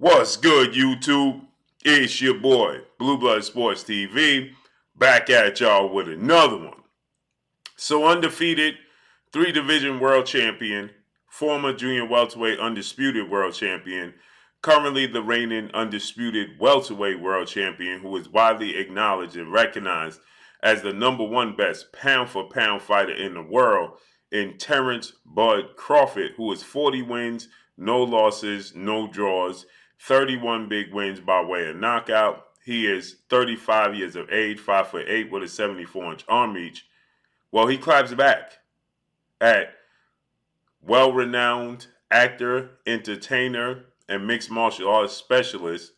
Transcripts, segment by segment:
What's good, YouTube? It's your boy, Blue Blood Sports TV, back at y'all with another one. So, undefeated, three-division world champion, former junior welterweight undisputed world champion, currently the reigning undisputed welterweight world champion, who is widely acknowledged and recognized as the number one best pound-for-pound fighter in the world, in Terence Bud Crawford, who is 40 wins, no losses, no draws, 31 big wins by way of knockout. He is 35 years of age, 5'8" with a 74-inch arm reach. Well, he claps back at well-renowned actor, entertainer, and mixed martial arts specialist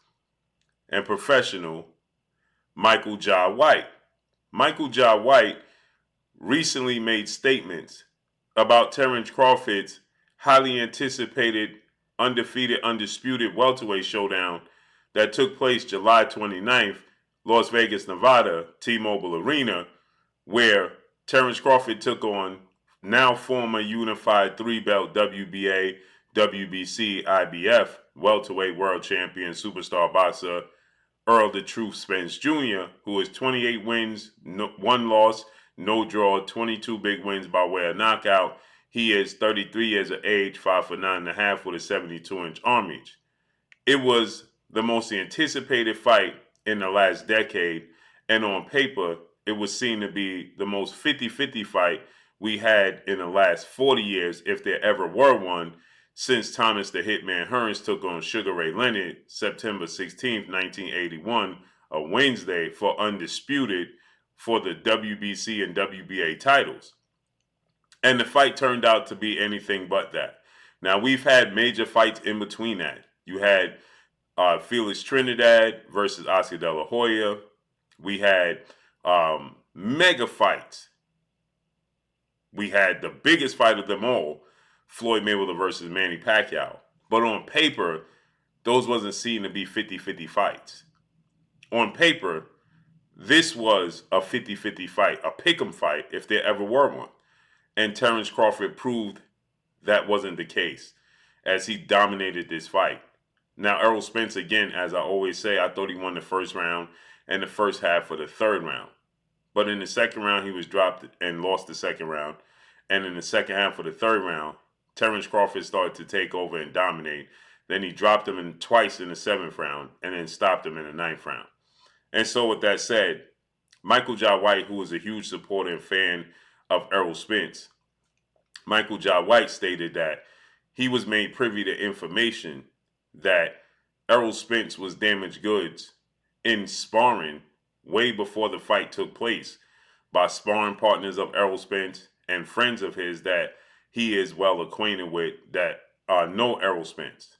and professional Michael Jai White. Michael Jai White recently made statements about Terence Crawford's highly anticipated undefeated, undisputed welterweight showdown that took place July 29th, Las Vegas, Nevada, T-Mobile Arena, where Terence Crawford took on now former unified three-belt WBA, WBC, IBF welterweight world champion, superstar boxer Earl the Truth Spence Jr., who is 28 wins, one loss, no draw, 22 big wins by way of knockout. He is 33 years of age, 5'9.5" with a 72-inch arm reach. It was the most anticipated fight in the last decade, and on paper, it was seen to be the most 50-50 fight we had in the last 40 years, if there ever were one, since Thomas the Hitman Hearns took on Sugar Ray Leonard September 16, 1981, a Wednesday, for undisputed for the WBC and WBA titles. And the fight turned out to be anything but that. Now, we've had major fights in between that. You had Felix Trinidad versus Oscar De La Hoya. We had mega fights. We had the biggest fight of them all, Floyd Mayweather versus Manny Pacquiao. But on paper, those wasn't seen to be 50-50 fights. On paper, this was a 50-50 fight, a pick'em fight, if there ever were one. And Terence Crawford proved that wasn't the case, as he dominated this fight. Now, Errol Spence, again, as I always say, I thought he won the first round and the first half of the third round. But in the second round, he was dropped and lost the second round. And in the second half of the third round, Terence Crawford started to take over and dominate. Then he dropped him twice in the seventh round and then stopped him in the ninth round. And so with that said, Michael Jai White, who is a huge supporter and fan of Errol Spence, Michael Jai White stated that he was made privy to information that Errol Spence was damaged goods in sparring way before the fight took place by sparring partners of Errol Spence and friends of his that he is well acquainted with that know Errol Spence.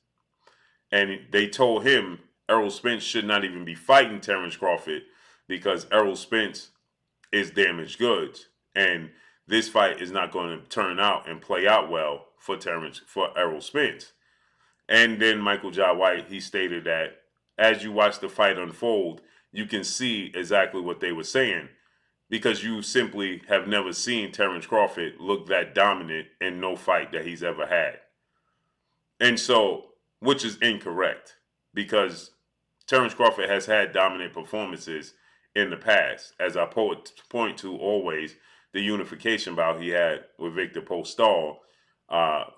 And they told him Errol Spence should not even be fighting Terence Crawford because Errol Spence is damaged goods. And this fight is not going to turn out and play out well for Errol Spence. And then Michael Jai White, he stated that as you watch the fight unfold, you can see exactly what they were saying because you simply have never seen Terence Crawford look that dominant in no fight that he's ever had. And so, which is incorrect because Terence Crawford has had dominant performances in the past, as I point to always, the unification bout he had with Victor Postol,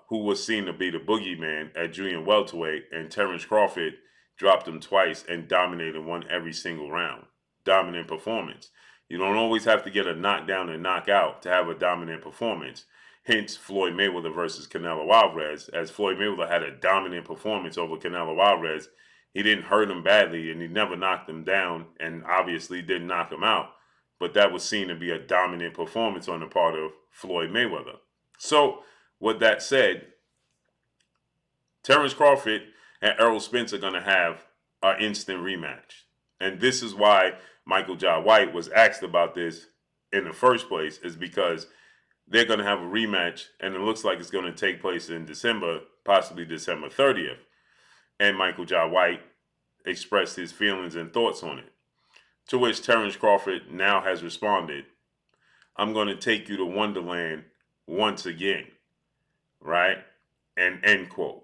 who was seen to be the boogeyman at junior welterweight, and Terence Crawford dropped him twice and dominated and won every single round. Dominant performance. You don't always have to get a knockdown and knockout to have a dominant performance. Hence, Floyd Mayweather versus Canelo Alvarez, as Floyd Mayweather had a dominant performance over Canelo Alvarez. He didn't hurt him badly, and he never knocked him down, and obviously didn't knock him out. But that was seen to be a dominant performance on the part of Floyd Mayweather. So, with that said, Terence Crawford and Errol Spence are going to have an instant rematch. And this is why Michael Jai White was asked about this in the first place, is because they're going to have a rematch, and it looks like it's going to take place in December, possibly December 30th. And Michael Jai White expressed his feelings and thoughts on it. To which Terence Crawford now has responded, I'm going to take you to Wonderland once again, right? And end quote.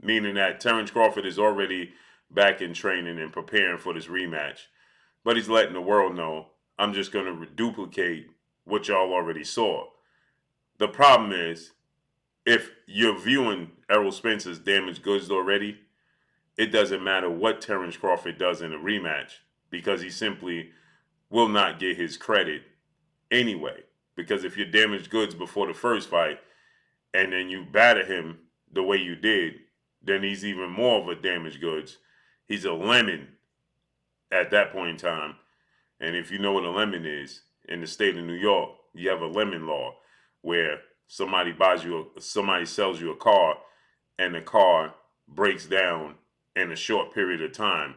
meaning that Terence Crawford is already back in training and preparing for this rematch. But he's letting the world know, I'm just going to duplicate what y'all already saw. The problem is, if you're viewing Errol Spence as damaged goods already, it doesn't matter what Terence Crawford does in a rematch because he simply will not get his credit anyway. Because if you're damaged goods before the first fight and then you batter him the way you did, then he's even more of a damaged goods. He's a lemon at that point in time. And if you know what a lemon is, in the state of New York, you have a lemon law where somebody sells you a car and the car breaks down in a short period of time.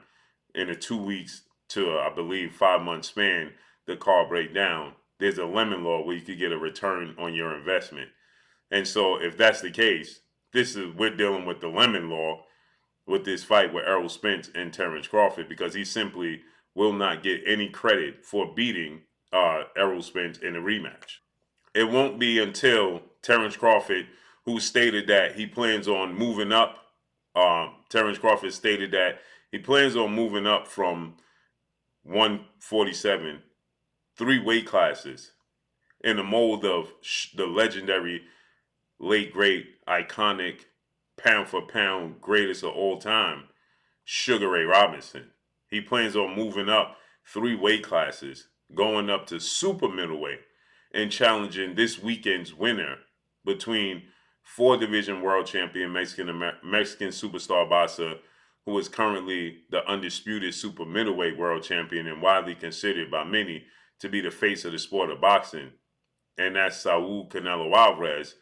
In a 2 weeks to, I believe, 5 month span, the car break down. There's a lemon law where you could get a return on your investment. And so if that's the case, we're dealing with the lemon law with this fight with Errol Spence and Terence Crawford because he simply will not get any credit for beating Errol Spence in a rematch. It won't be until Terence Crawford, who stated that he plans on moving up. Terence Crawford stated that he plans on moving up from 147, 3 weight classes, in the mold of the legendary, late great, iconic, pound for pound, greatest of all time, Sugar Ray Robinson. He plans on moving up 3 weight classes, going up to super middleweight, and challenging this weekend's winner between 4-division world champion Mexican superstar boxer, who is currently the undisputed super middleweight world champion and widely considered by many to be the face of the sport of boxing. And that's Saul Canelo Alvarez,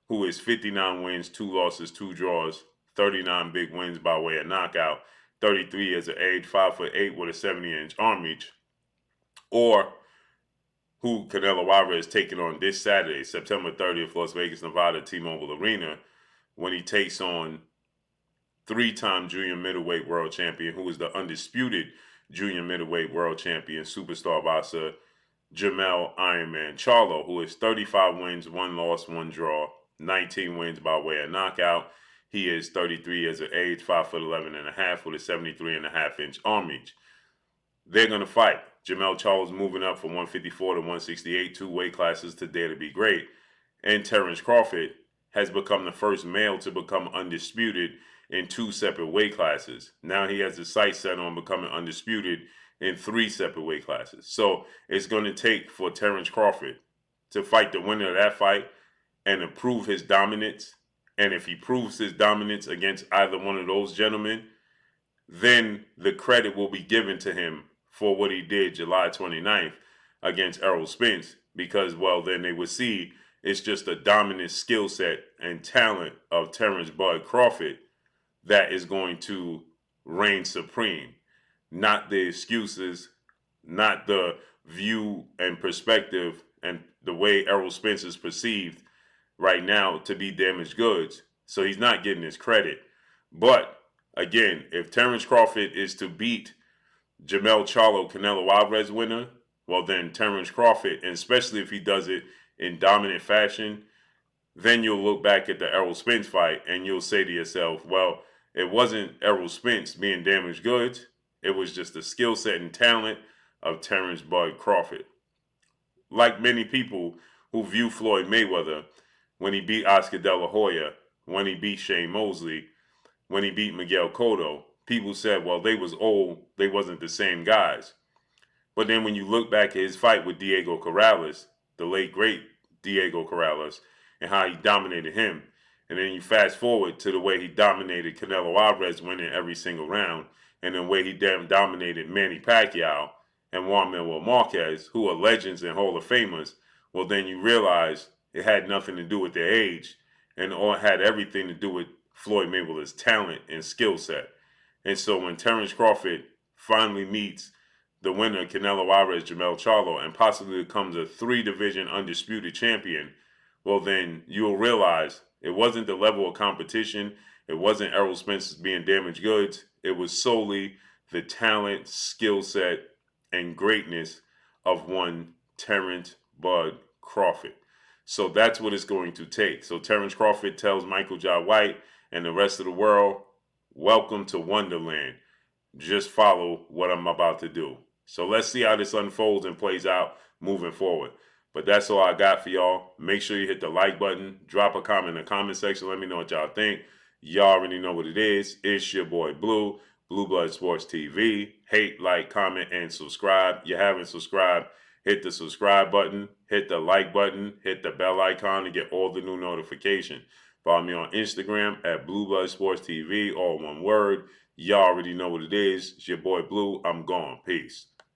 who is 59 wins, 2 losses, 2 draws, 39 big wins by way of knockout, 33 as an age, 5'8" with a 70-inch arm reach, or who Canelo Alvarez is taking on this Saturday, September 30th, Las Vegas, Nevada, T-Mobile Arena, when he takes on 3-time junior middleweight world champion, who is the undisputed junior middleweight world champion, superstar boxer, Jamel Ironman Charlo, who is 35 wins, 1 loss, 1 draw, 19 wins by way of knockout. He is 33 as an age, 5'11" and a half with a 73.5-inch arm reach. They're going to fight. Jamel Charlo's moving up from 154 to 168, 2 weight classes to dare to be great. And Terence Crawford has become the first male to become undisputed in 2 separate weight classes. Now he has his sights set on becoming undisputed in 3 separate weight classes. So it's going to take for Terence Crawford to fight the winner of that fight and to prove his dominance. And if he proves his dominance against either one of those gentlemen, then the credit will be given to him for what he did July 29th against Errol Spence, because, well, then they would see it's just the dominant skill set and talent of Terence Bud Crawford that is going to reign supreme, not the excuses, not the view and perspective and the way Errol Spence is perceived right now to be damaged goods. So he's not getting his credit. But again, if Terence Crawford is to beat Jamel Charlo, Canelo Alvarez winner, well then Terence Crawford, and especially if he does it in dominant fashion, then you'll look back at the Errol Spence fight and you'll say to yourself, well, it wasn't Errol Spence being damaged goods. It was just the skill set and talent of Terence Bud Crawford. Like many people who view Floyd Mayweather when he beat Oscar De La Hoya, when he beat Shane Mosley, when he beat Miguel Cotto, people said, well, they was old, they wasn't the same guys. But then when you look back at his fight with Diego Corrales, the late great Diego Corrales, and how he dominated him, and then you fast forward to the way he dominated Canelo Alvarez, winning every single round, and the way he dominated Manny Pacquiao and Juan Manuel Marquez, who are legends and Hall of Famers, well, then you realize it had nothing to do with their age, and it had everything to do with Floyd Mayweather's talent and skill set. And so when Terence Crawford finally meets the winner, Canelo Alvarez, Jamel Charlo, and possibly becomes a 3-division undisputed champion, well, then you'll realize it wasn't the level of competition. It wasn't Errol Spence being damaged goods. It was solely the talent, skill set, and greatness of one Terence Bud Crawford. So that's what it's going to take. So Terence Crawford tells Michael Jai White And the rest of the world, welcome to Wonderland. Just follow what I'm about to do. So let's see how this unfolds and plays out moving forward. But that's all I got for y'all. Make sure you hit the like button. Drop a comment in the comment section. Let me know what y'all think. Y'all already know what it is. It's your boy Blue, Blue Blood Sports TV. Hate, like, comment, and subscribe. You haven't subscribed, hit the subscribe button. Hit the like button. Hit the bell icon to get all the new notifications. Follow me on Instagram at Blue Blood Sports TV, all one word. Y'all already know what it is. It's your boy Blue. I'm gone. Peace.